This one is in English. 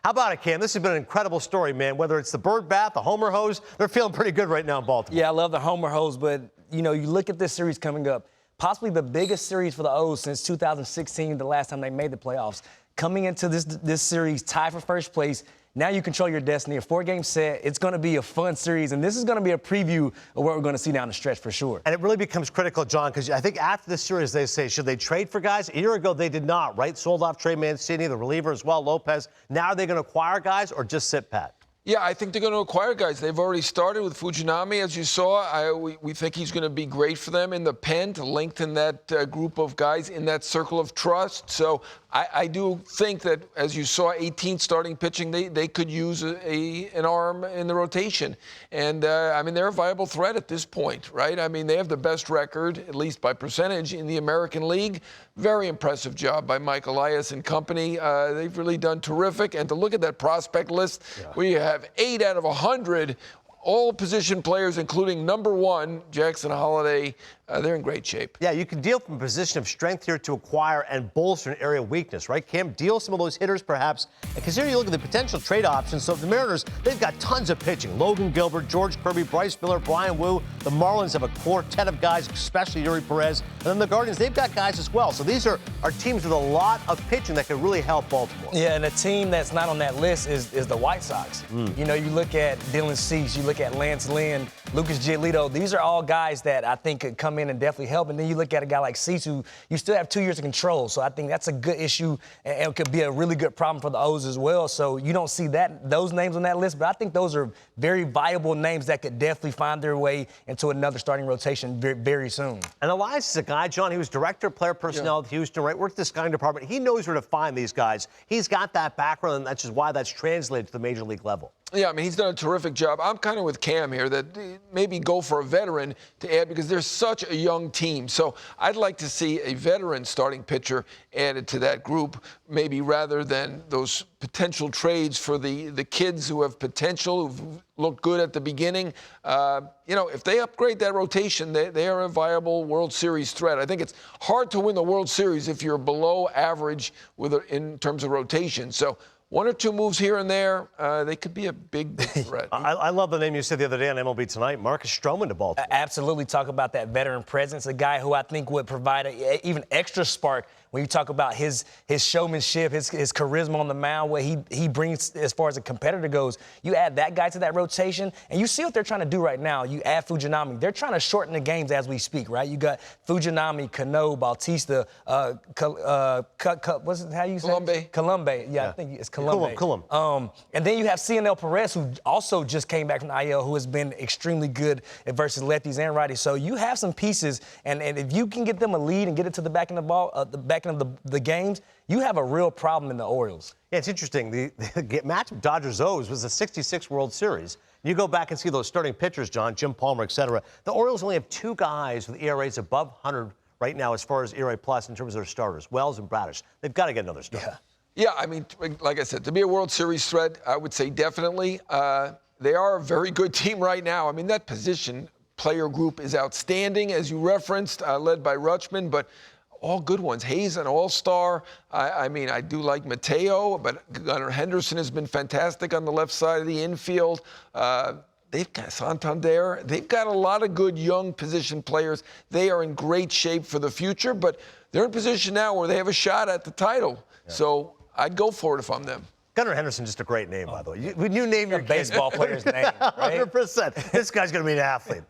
How about it, Cam? This has been an incredible story, man. Whether it's the bird bath, the homer hose, they're feeling pretty good right now in Baltimore. Yeah, I love the homer hose, but, you look at this series coming up, possibly the biggest series for the O's since 2016, the last time they made the playoffs. Coming into this series, tied for first place. Now you control your destiny. A 4-game set. It's going to be a fun series, and this is going to be a preview of what we're going to see down the stretch for sure. And it really becomes critical, John, because I think after this series, they say, should they trade for guys? A year ago, they did not, right? Sold off Trey Mancini, the reliever as well, Lopez. Now are they going to acquire guys or just sit pat? Yeah, I think they're going to acquire guys. They've already started with Fujinami, as you saw. We think he's going to be great for them in the pen to lengthen that group of guys in that circle of trust. So I do think that, as you saw, 18 starting pitching, they could use an arm in the rotation. And, they're a viable threat at this point, right? They have the best record, at least by percentage, in the American League. Very impressive job by Mike Elias and company. They've really done terrific. And to look at that prospect list, we have 8 out of 100 all position players, including number 1, Jackson Holliday. They're in great shape. Yeah, you can deal from a position of strength here to acquire and bolster an area of weakness, right, Cam? Deal some of those hitters, perhaps. And consider you look at the potential trade options. So the Mariners, they've got tons of pitching. Logan Gilbert, George Kirby, Bryce Miller, Brian Wu. The Marlins have a quartet of guys, especially Yuri Perez. And then the Guardians, they've got guys as well. So these are teams with a lot of pitching that could really help Baltimore. Yeah, and a team that's not on that list is the White Sox. You look at Dylan Cease, you look at Lance Lynn, Lucas Giolito. These are all guys that I think could come in and definitely help. And then you look at a guy like Cease, who you still have 2 years of control. So I think that's a good issue and could be a really good problem for the O's as well. So you don't see those names on that list, but I think those are very viable names that could definitely find their way into another starting rotation very, very soon. And Elias is a guy, John, he was director of player personnel at Houston, right? Worked the scouting department. He knows where to find these guys. He's got that background, and that's just why that's translated to the major league level. Yeah, he's done a terrific job. I'm kind of with Cam here that maybe go for a veteran to add because they're such a young team. So I'd like to see a veteran starting pitcher added to that group, maybe rather than those potential trades for the kids who have potential, who've looked good at the beginning. If they upgrade that rotation, they are a viable World Series threat. I think it's hard to win the World Series if you're below average in terms of rotation. So 1 or 2 moves here and there, they could be a big threat. I love the name you said the other day on MLB Tonight, Marcus Stroman to Baltimore. Absolutely. Talk about that veteran presence, a guy who I think would provide an even extra spark when you talk about his showmanship, his charisma on the mound, what he brings as far as a competitor goes. You add that guy to that rotation, and you see what they're trying to do right now. You add Fujinami. They're trying to shorten the games as we speak, right? You got Fujinami, Cano, Bautista, what's it, how you say it? Colombe. Yeah, I think it's Colombe. And then you have CNL Perez, who also just came back from the IL, who has been extremely good versus lefties and righties. So you have some pieces, and if you can get them a lead and get it to the back end of the ball, the back end of the games, you have a real problem in the Orioles. Yeah, it's interesting. The matchup Dodgers-O's was the '66 World Series. You go back and see those starting pitchers, John, Jim Palmer, et cetera. The Orioles only have 2 guys with ERAs above 100 right now as far as ERA plus in terms of their starters, Wells and Bradish. They've got to get another starter. Yeah, like I said, to be a World Series threat, I would say definitely. They are a very good team right now. that position player group is outstanding, as you referenced, led by Rutschman, but all good ones. Hayes, an all-star. I do like Mateo, but Gunnar Henderson has been fantastic on the left side of the infield. They've got Santander. They've got a lot of good young position players. They are in great shape for the future, but they're in a position now where they have a shot at the title. Yeah. So I'd go for it if I'm them. Gunnar Henderson, just a great name, by the way. When you name your baseball player's name, right? 100%. This guy's going to be an athlete.